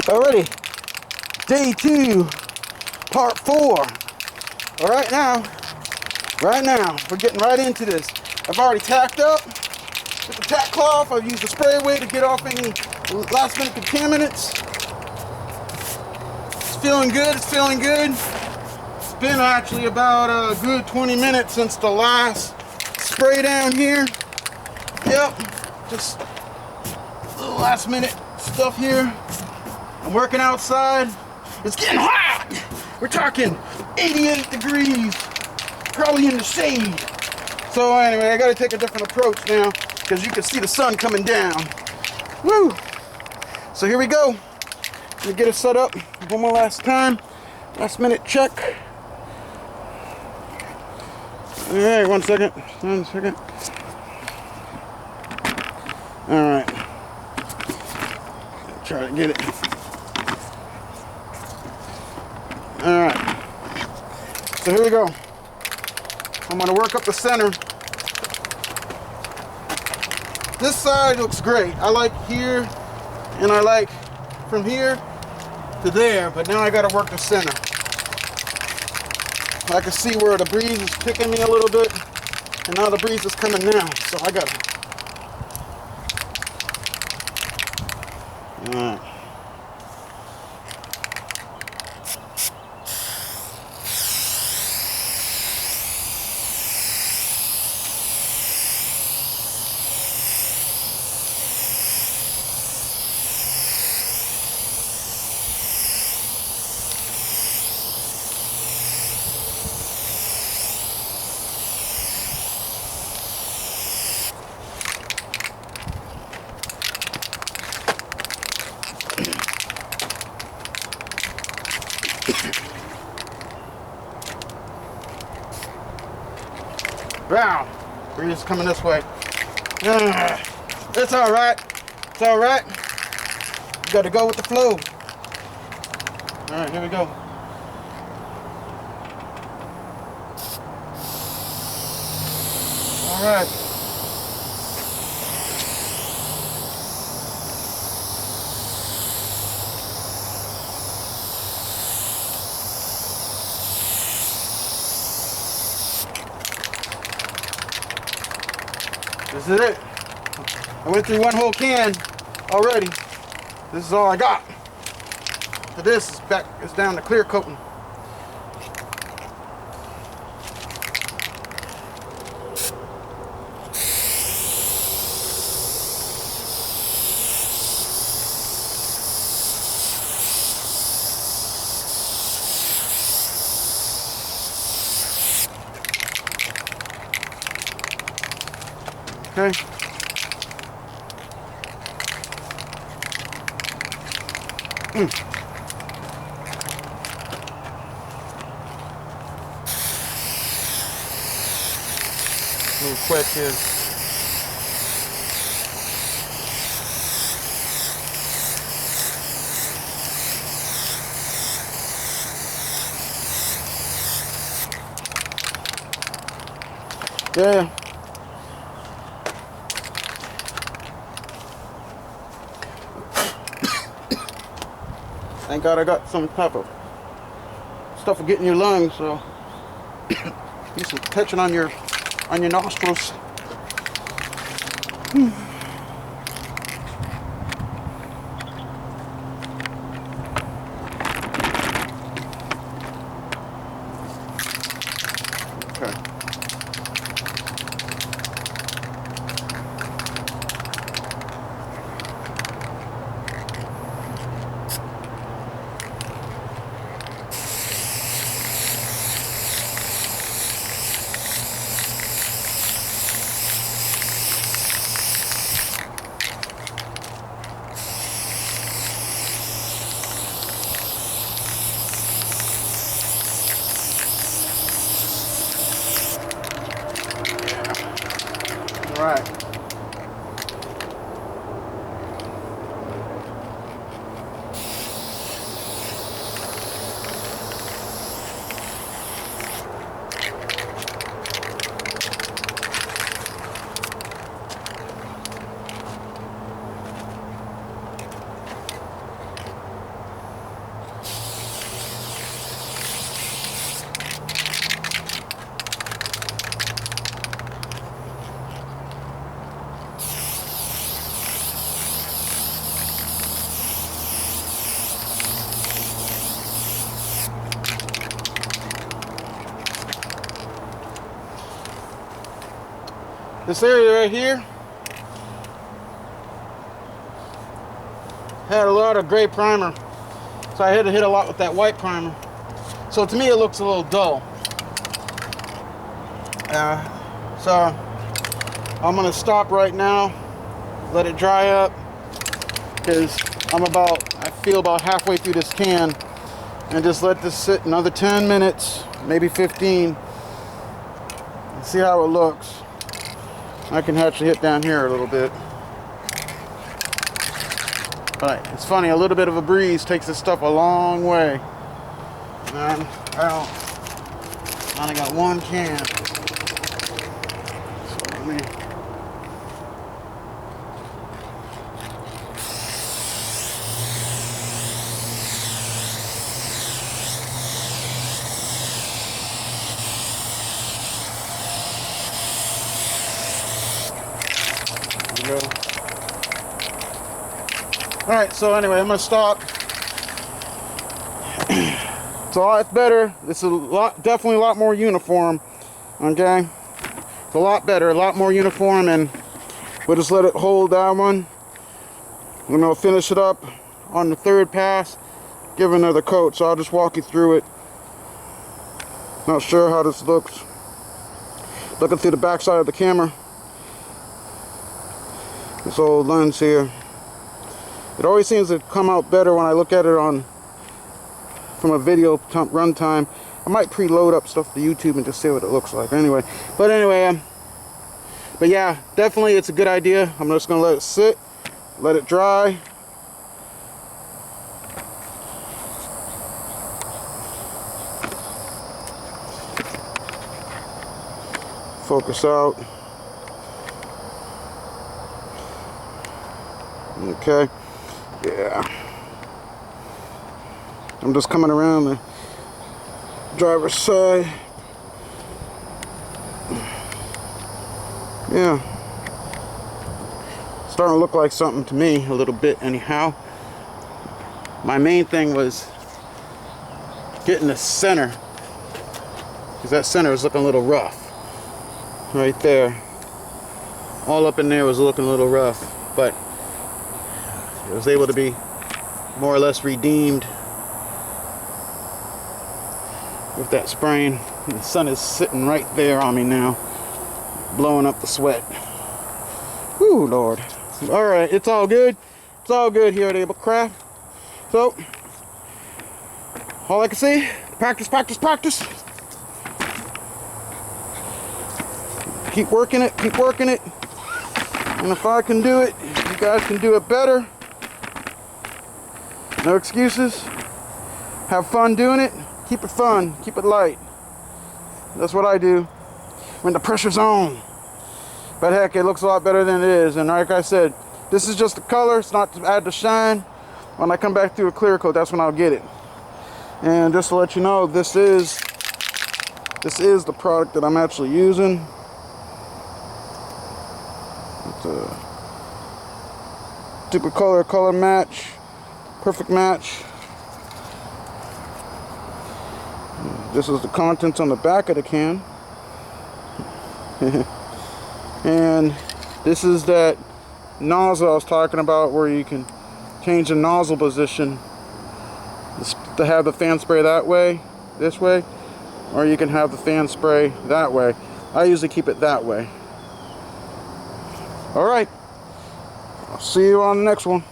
Alrighty, day 2, part 4. Right now, we're getting right into this. I've already tacked up with the tack cloth. I've used the spray away to get off any last minute contaminants. It's feeling good, it's feeling good. It's been actually about a good 20 minutes since the last spray down here. Yep, just little last minute stuff here. I'm working outside. It's getting hot. We're talking 88 degrees, probably in the shade. So anyway, I gotta take a different approach now because you can see the sun coming down. Woo! So here we go. Let me get it set up one more last time. Last minute check. All right, one second. All right. Try to get it. All right. So here we go. I'm going to work up the center. This side looks great. I like here, and I like from here to there, but now I got to work the center. I can see where the breeze is kicking me a little bit, and now the breeze is coming down, so I got to. All right. Wow, breeze is coming this way. It's all right. It's all right. You got to go with the flow. All right, here we go. All right. This is it. I went through one whole can already. This is all I got. So this is back. It's down to clear coating. Okay. Move quick here. Yeah. Thank God I got some type of stuff for getting your lungs, so use some touching on your nostrils. Okay. This area right here had a lot of gray primer, so I had to hit a lot with that white primer. So to me it looks a little dull. So I'm gonna stop right now, let it dry up, because I feel about halfway through this can, and just let this sit another 10 minutes, maybe 15, and see how it looks. I can actually hit down here a little bit. But it's funny, a little bit of a breeze takes this stuff a long way. And I only got one can. So let me... There we go. Alright, so anyway, I'm going to stop. It's a lot better. It's definitely a lot more uniform. Okay? It's a lot better, a lot more uniform, and we'll just let it hold that one. And I'll finish it up on the third pass, give it another coat. So I'll just walk you through it. Not sure how this looks. Looking through the back side of the camera. This old lens here. It always seems to come out better when I look at it from a video runtime. I might preload up stuff to YouTube and just see what it looks like. But yeah, definitely it's a good idea. I'm just gonna let it sit, let it dry. Focus out. Okay. Yeah. I'm just coming around the driver's side. Yeah. Starting to look like something to me a little bit anyhow. My main thing was getting the center, because that center was looking a little rough. Right there. All up in there was looking a little rough, but it was able to be more or less redeemed with that spraying. And the sun is sitting right there on me now, blowing up the sweat. Whew, Lord. Alright, it's all good. It's all good here at AbleCraft. So, all I can say, practice, practice, practice. Keep working it, keep working it. And if I can do it, you guys can do it better. No excuses. Have fun doing it. Keep it fun. Keep it light. That's what I do when the pressure's on. But heck, it looks a lot better than it is. And like I said, this is just the color. It's not to add the shine. When I come back through a clear coat, that's when I'll get it. And just to let you know, this is the product that I'm actually using. It's a Duplicolor color match. Perfect match. This is the contents on the back of the can. And this is that nozzle I was talking about, where you can change the nozzle position to have the fan spray that way, this way, or you can have the fan spray that way. I usually keep it that way. Alright, I'll see you on the next one.